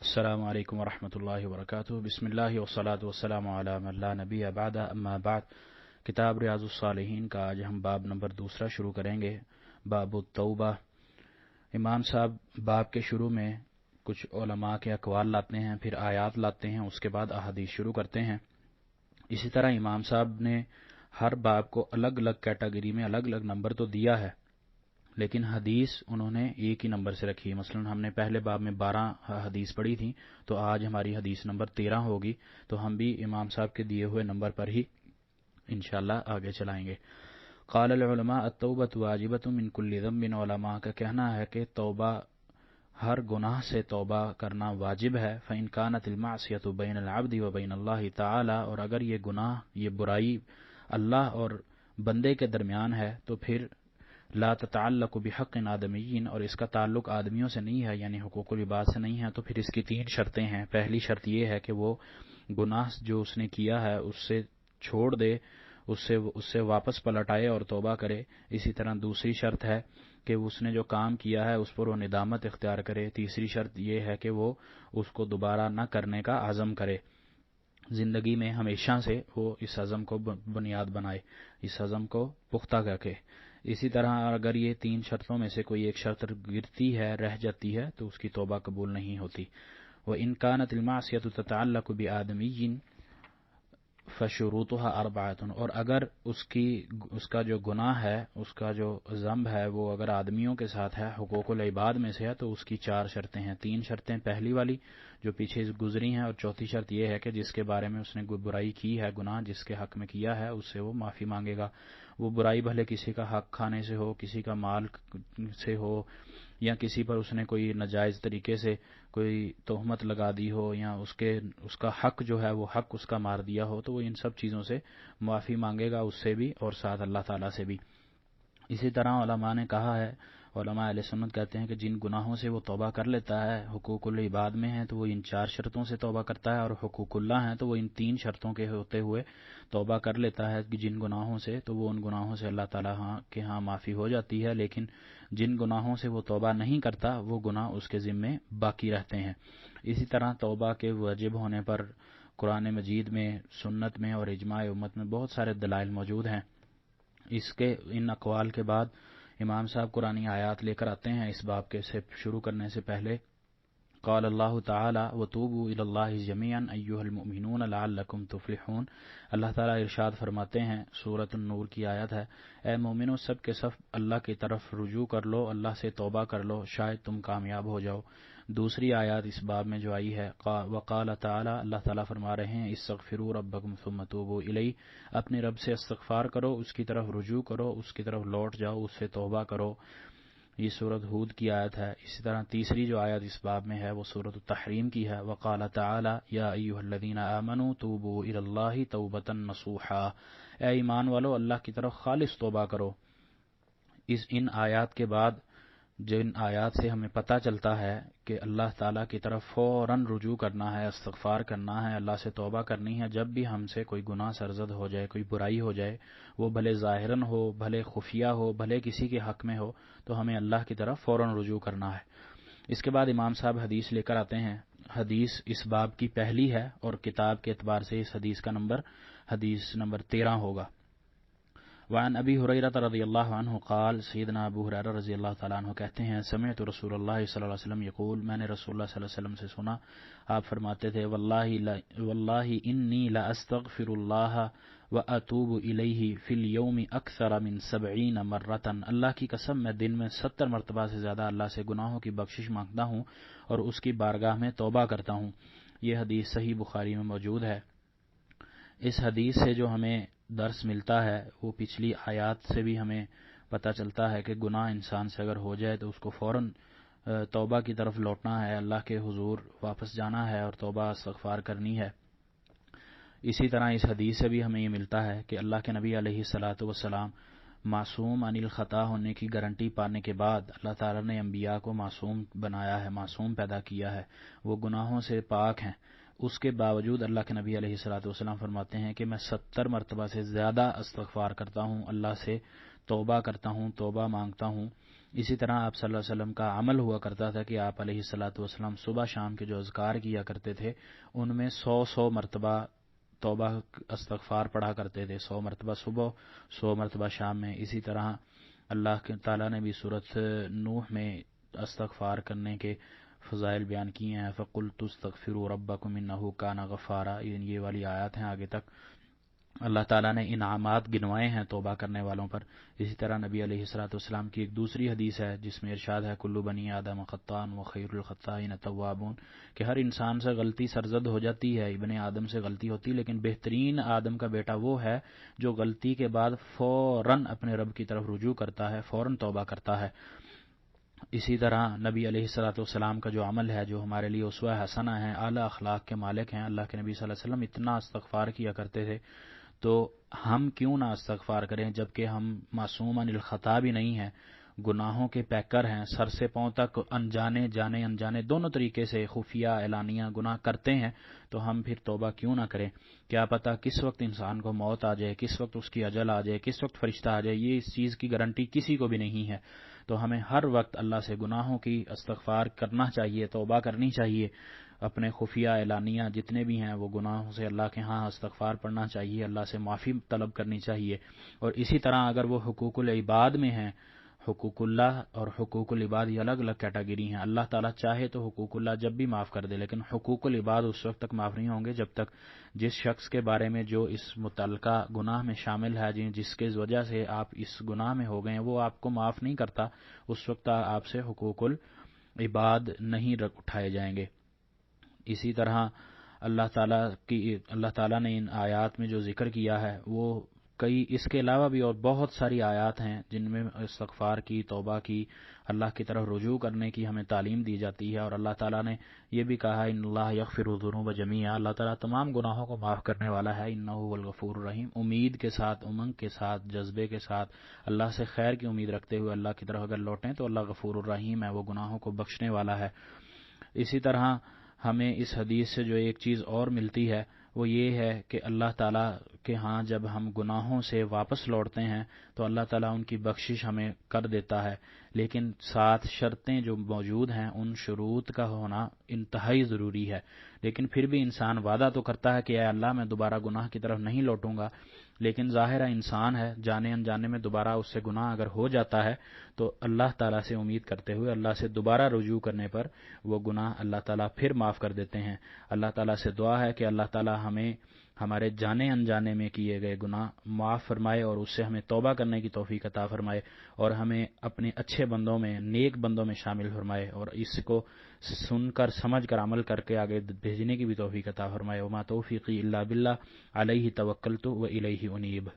السلام علیکم ورحمۃ اللہ وبرکاتہ۔ بسم اللہ والصلاۃ والسلام علی من لا نبی بعد، اما بعد۔ کتاب ریاض الصالحین کا آج ہم باب نمبر 2 شروع کریں گے، باب التوبہ۔ امام صاحب باب کے شروع میں کچھ علماء کے اقوال لاتے ہیں، پھر آیات لاتے ہیں، اس کے بعد احادیث شروع کرتے ہیں۔ اسی طرح امام صاحب نے ہر باب کو الگ الگ کیٹیگری میں الگ الگ نمبر تو دیا ہے، لیکن حدیث انہوں نے ایک ہی نمبر سے رکھی ہے۔ مثلا ہم نے پہلے باب میں 12 حدیث پڑھی تھی، تو آج ہماری حدیث نمبر 13 ہوگی، تو ہم بھی امام صاحب کے دیے ہوئے نمبر پر ہی انشاءاللہ آگے چلائیں گے۔ قال العلماء التوبۃ واجبۃ من کل ذنب، علماء کا کہنا ہے کہ توبہ، ہر گناہ سے توبہ کرنا واجب ہے۔ فإن كانت المعصیۃ بین العبد وبین اللہ تعالی، اور اگر یہ گناہ، یہ برائی اللہ اور بندے کے درمیان ہے تو پھر لا تتعلق بحق آدمیین، اور اس کا تعلق آدمیوں سے نہیں ہے، یعنی حقوق العباد سے نہیں ہے، تو پھر اس کی 3 شرطیں ہیں۔ پہلی شرط یہ ہے کہ وہ گناہ جو اس نے کیا ہے اس سے چھوڑ دے، اس سے واپس پلٹ آئے اور توبہ کرے۔ اسی طرح دوسری شرط ہے کہ اس نے جو کام کیا ہے اس پر وہ ندامت اختیار کرے۔ تیسری شرط یہ ہے کہ وہ اس کو دوبارہ نہ کرنے کا عزم کرے، زندگی میں ہمیشہ سے وہ اس عزم کو بنیاد بنائے، اس عزم کو پختہ کر کے۔ اسی طرح اگر یہ 3 شرطوں میں سے کوئی ایک شرط گرتی ہے، رہ جاتی ہے، تو اس کی توبہ قبول نہیں ہوتی۔ وَإِنْ كَانَتِ الْمَعْصِيَةُ تَتَعَلَّقُ بِآدَمِيٍّ فَشُرُوطُهَا أَرْبَعَةٌ، اور اگر اس کا جو گناہ ہے، اس کا جو ذنب ہے، وہ اگر آدمیوں کے ساتھ ہے، حقوق العباد میں سے ہے، تو اس کی 4 شرطیں ہیں۔ 3 شرطیں پہلی والی جو پیچھے گزری ہیں، اور چوتھی شرط یہ ہے کہ جس کے بارے میں اس نے برائی کی ہے، گناہ جس کے حق میں کیا ہے، اس سے وہ معافی مانگے گا۔ وہ برائی بھلے کسی کا حق کھانے سے ہو، کسی کا مال سے ہو، یا کسی پر اس نے کوئی ناجائز طریقے سے کوئی تہمت لگا دی ہو، یا اس کا حق جو ہے وہ حق اس کا مار دیا ہو، تو وہ ان سب چیزوں سے معافی مانگے گا، اس سے بھی اور ساتھ اللہ تعالیٰ سے بھی۔ اسی طرح علماء نے کہا ہے، علماء اہل سنت کہتے ہیں کہ جن گناہوں سے وہ توبہ کر لیتا ہے، حقوق العباد میں ہیں تو وہ ان 4 شرطوں سے توبہ کرتا ہے، اور حقوق اللہ ہیں تو وہ ان 3 شرطوں کے ہوتے ہوئے توبہ کر لیتا ہے کہ جن گناہوں سے، تو وہ ان گناہوں سے اللہ تعالیٰ کے ہاں معافی ہو جاتی ہے، لیکن جن گناہوں سے وہ توبہ نہیں کرتا، وہ گناہ اس کے ذمے باقی رہتے ہیں۔ اسی طرح توبہ کے واجب ہونے پر قرآن مجید میں، سنت میں اور اجماع امت میں بہت سارے دلائل موجود ہیں۔ ان اقوال کے بعد امام صاحب قرآنی آیات لے کر آتے ہیں اس باب کے سے شروع کرنے سے پہلے۔ قال اللہ تعالی وتوبوا الی اللہ جميعا ایھا المؤمنون لعلکم تفلحون، اللہ تعالیٰ ارشاد فرماتے ہیں، سورۃ النور کی آیت ہے، اے مومنو سب کے سب اللہ کی طرف رجوع کر لو، اللہ سے توبہ کر لو، شاید تم کامیاب ہو جاؤ۔ دوسری آیات اس باب میں جو آئی ہے، وقال تعالی، اللہ تعالیٰ فرما رہے ہیں، استغفروا ربکم ثم توبوا الیہ، اپنے رب سے استغفار کرو، اس کی طرف رجوع کرو، اس کی طرف لوٹ جاؤ، اس سے توبہ کرو۔ یہ سورۃ ہود کی آیت ہے۔ اسی طرح تیسری جو آیت اس باب میں ہے وہ سورۃ التحریم کی ہے، وقال تعالی یا ایھا الذین آمنوا توبوا الی اللہ توبۃ نصوحا، اے ایمان والو اللہ کی طرف خالص توبہ کرو۔ ان آیات کے بعد جن آیات سے ہمیں پتہ چلتا ہے کہ اللہ تعالیٰ کی طرف فوراً رجوع کرنا ہے، استغفار کرنا ہے، اللہ سے توبہ کرنی ہے، جب بھی ہم سے کوئی گناہ سرزد ہو جائے، کوئی برائی ہو جائے، وہ بھلے ظاہراً ہو، بھلے خفیہ ہو، بھلے کسی کے حق میں ہو، تو ہمیں اللہ کی طرف فوراً رجوع کرنا ہے۔ اس کے بعد امام صاحب حدیث لے کر آتے ہیں۔ حدیث اس باب کی پہلی ہے، اور کتاب کے اعتبار سے اس حدیث کا نمبر حدیث نمبر 13 ہوگا۔ وعن ابی ہریرہ رضی اللہ عنہ قال، سیدنا ابو ہریرہ رضی اللہ تعالیٰ عنہ کہتے ہیں، سمعت رسول اللہ صلی اللہ علیہ وسلم یقول، میں نے رسول اللہ صلی اللہ علیہ وسلم سے سنا، آپ فرماتے تھے، واللہ انی لاستغفر اللہ واتوب الیہ فی الیوم اکثر من 70 مرۃ، اللہ کی قسم میں دن میں 70 مرتبہ سے زیادہ اللہ سے گناہوں کی بخشش مانگتا ہوں اور اس کی بارگاہ میں توبہ کرتا ہوں۔ یہ حدیث صحیح بخاری میں موجود ہے۔ اس حدیث سے جو ہمیں درس ملتا ہے وہ پچھلی آیات سے بھی ہمیں پتہ چلتا ہے کہ گناہ انسان سے اگر ہو جائے تو اس کو فوراً توبہ کی طرف لوٹنا ہے، اللہ کے حضور واپس جانا ہے اور توبہ استغفار کرنی ہے۔ اسی طرح اس حدیث سے بھی ہمیں یہ ملتا ہے کہ اللہ کے نبی علیہ الصلاۃ والسلام معصوم عن الخطا ہونے کی گارنٹی پانے کے بعد اللہ تعالیٰ نے انبیاء کو معصوم بنایا ہے، معصوم پیدا کیا ہے، وہ گناہوں سے پاک ہیں۔ اس کے باوجود اللہ کے نبی علیہ الصلاۃ والسلام فرماتے ہیں کہ میں 70 مرتبہ سے زیادہ استغفار کرتا ہوں، اللہ سے توبہ کرتا ہوں، توبہ مانگتا ہوں، اسی طرح آپ صلی اللہ علیہ وسلم کا عمل ہوا کرتا تھا کہ آپ علیہ الصلاۃ والسلام صبح شام کے جو اذکار کیا کرتے تھے ان میں 100 مرتبہ توبہ استغفار پڑھا کرتے تھے، 100 مرتبہ صبح، 100 مرتبہ شام میں۔ اسی طرح اللہ کے تعالیٰ نے بھی سورۃ نوح میں استغفار کرنے کے فضائل بیان کیے ہیں، فَقُلْتُ اسْتَغْفِرُوا رَبَّكُمْ إِنَّهُ كَانَ غَفَّارًا، یہ والی آیات ہیں آگے تک۔ اللہ تعالیٰ نے انعامات گنوائے ہیں توبہ کرنے والوں پر۔ اسی طرح نبی علیہ الصلوۃ والسلام کی ایک دوسری حدیث ہے جس میں ارشاد ہے کل بنی آدم خطاء وخیر الخطائین التوابون، کہ ہر انسان سے غلطی سرزد ہو جاتی ہے، ابن آدم سے غلطی ہوتی، لیکن بہترین آدم کا بیٹا وہ ہے جو غلطی کے بعد فوراً اپنے رب کی طرف رجوع کرتا ہے، فوراً توبہ کرتا ہے۔ اسی طرح نبی علیہ الصلوۃ والسلام کا جو عمل ہے، جو ہمارے لیے اسوہ حسنہ ہے، اعلیٰ اخلاق کے مالک ہیں، اللہ کے نبی صلی اللہ علیہ وسلم اتنا استغفار کیا کرتے تھے، تو ہم کیوں نہ استغفار کریں جبکہ ہم معصوم عن الخطا بھی نہیں ہیں، گناہوں کے پیکر ہیں، سر سے پاؤں تک انجانے جانے انجانے دونوں طریقے سے خفیہ اعلانیہ گناہ کرتے ہیں، تو ہم پھر توبہ کیوں نہ کریں؟ کیا پتہ کس وقت انسان کو موت آ جائے، کس وقت اس کی اجل آ جائے، کس وقت فرشتہ آ جائے، یہ اس چیز کی گارنٹی کسی کو بھی نہیں ہے۔ تو ہمیں ہر وقت اللہ سے گناہوں کی استغفار کرنا چاہیے، توبہ کرنی چاہیے، اپنے خفیہ اعلانیہ جتنے بھی ہیں وہ گناہوں سے اللہ کے ہاں استغفار پڑھنا چاہیے، اللہ سے معافی طلب کرنی چاہیے۔ اور اسی طرح اگر وہ حقوق العباد میں ہیں، حقوق اللہ اور حقوق العباد یہ الگ الگ کیٹیگری ہیں، اللہ تعالیٰ چاہے تو حقوق اللہ جب بھی معاف کر دے، لیکن حقوق العباد اس وقت تک معاف نہیں ہوں گے جب تک جس شخص کے بارے میں جو اس متعلقہ گناہ میں شامل ہے، جس کے وجہ سے آپ اس گناہ میں ہو گئے ہیں، وہ آپ کو معاف نہیں کرتا، اس وقت آپ سے حقوق العباد نہیں اٹھائے جائیں گے۔ اسی طرح اللہ تعالیٰ نے ان آیات میں جو ذکر کیا ہے وہ کئی اس کے علاوہ بھی اور بہت ساری آیات ہیں جن میں استغفار کی، توبہ کی، اللہ کی طرف رجوع کرنے کی ہمیں تعلیم دی جاتی ہے، اور اللہ تعالیٰ نے یہ بھی کہا ان اللہ یغفر الذنوب جمیعا، اللہ تعالیٰ تمام گناہوں کو معاف کرنے والا ہے، انہ هو الغفور الرحیم۔ امید کے ساتھ، امنگ کے ساتھ، جذبے کے ساتھ، اللہ سے خیر کی امید رکھتے ہوئے اللہ کی طرف اگر لوٹیں تو اللہ غفور الرحیم ہے، وہ گناہوں کو بخشنے والا ہے۔ اسی طرح ہمیں اس حدیث سے جو ایک چیز اور ملتی ہے وہ یہ ہے کہ اللہ تعالیٰ کے ہاں جب ہم گناہوں سے واپس لوٹتے ہیں تو اللہ تعالیٰ ان کی بخشش ہمیں کر دیتا ہے، لیکن ساتھ شرطیں جو موجود ہیں ان شروط کا ہونا انتہائی ضروری ہے۔ لیکن پھر بھی انسان وعدہ تو کرتا ہے کہ اے اللہ میں دوبارہ گناہ کی طرف نہیں لوٹوں گا، لیکن ظاہر ہے انسان ہے، جانے انجانے میں دوبارہ اس سے گناہ اگر ہو جاتا ہے تو اللہ تعالیٰ سے امید کرتے ہوئے اللہ سے دوبارہ رجوع کرنے پر وہ گناہ اللہ تعالیٰ پھر معاف کر دیتے ہیں۔ اللہ تعالیٰ سے دعا ہے کہ اللہ تعالیٰ ہمیں ہمارے جانے انجانے میں کیے گئے گناہ معاف فرمائے اور اس سے ہمیں توبہ کرنے کی توفیق عطا فرمائے، اور ہمیں اپنے اچھے بندوں میں، نیک بندوں میں شامل فرمائے، اور اس کو سن کر سمجھ کر عمل کر کے آگے بھیجنے کی بھی توفیق عطا فرمائے۔ وما توفیقی الا باللہ علیہ توکلت و الیہ انیب۔